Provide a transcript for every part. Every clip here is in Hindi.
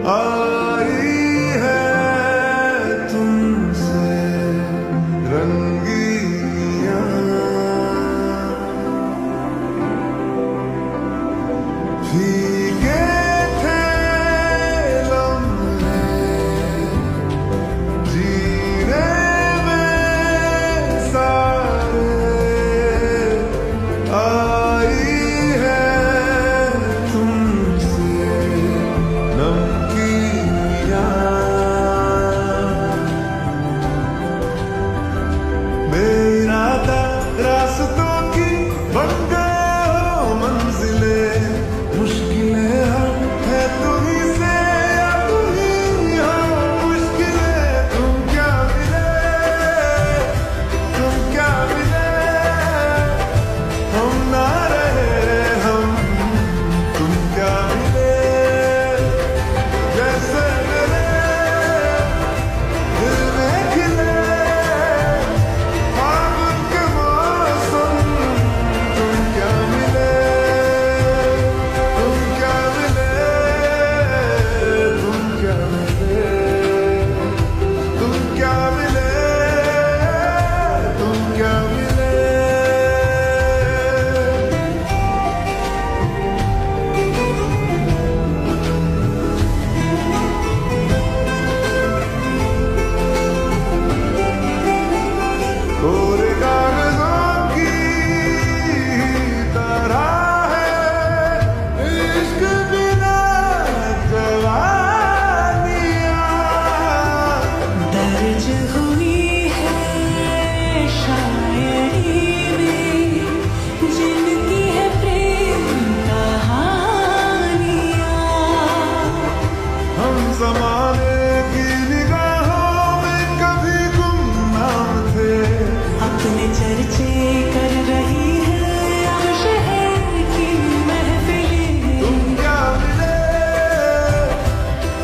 आई है तुमसे रंगियां, भीगे थे लम्हे जीने में सारे, आई है तुमसे नमकीनियां, बेइरादा रास्तों की बन गए हो मंजिलें, मुश्किलें हम है तुम्ही से या तुम्ही हो मुश्किलें। तुम क्या मिले, हम ना रहे हम, तुम क्या मिले जैसे मेरे दिल में खिले फागुन के मौसम। तुम क्या मिले, तुम क्या मिले, तुम क्या मिले, तुम क्या मिले, तुम क्या मिले। कोरे कागजों की तरह है इश्क बिना जवानियां, दर्ज हुई है शायरी में जिनकी है प्रेम कहानियां। हम ज़माने की निगाहों में कभी गुमनाम थे, अपने चर्चे कर रही है अब शहर की महफिलें। तुम क्या मिले,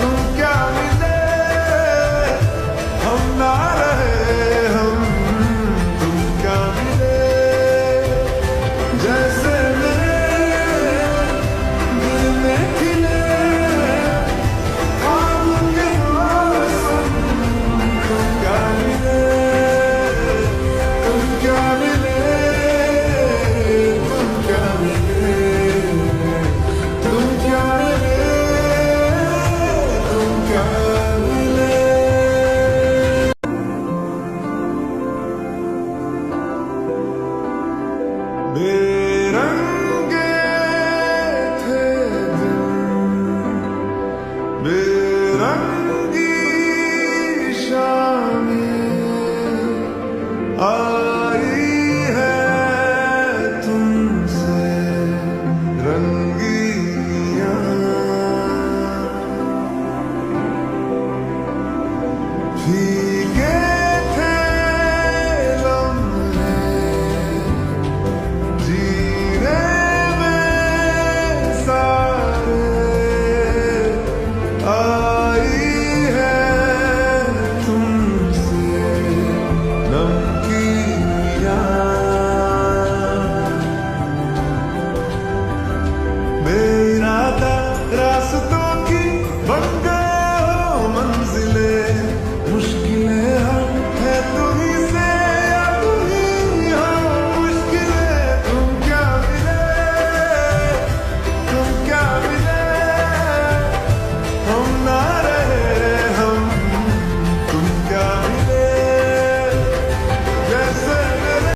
तुम क्या मिले, हम ना रहे हम, तुम क्या मिले जैसे मेरे दिल में खिले फागुन के मौसम। तुम क्या मिले, तुम क्या मिले, तुम क्या मिले, तुम क्या मिले, तुम क्या मिले। बेरंगे थे दिन,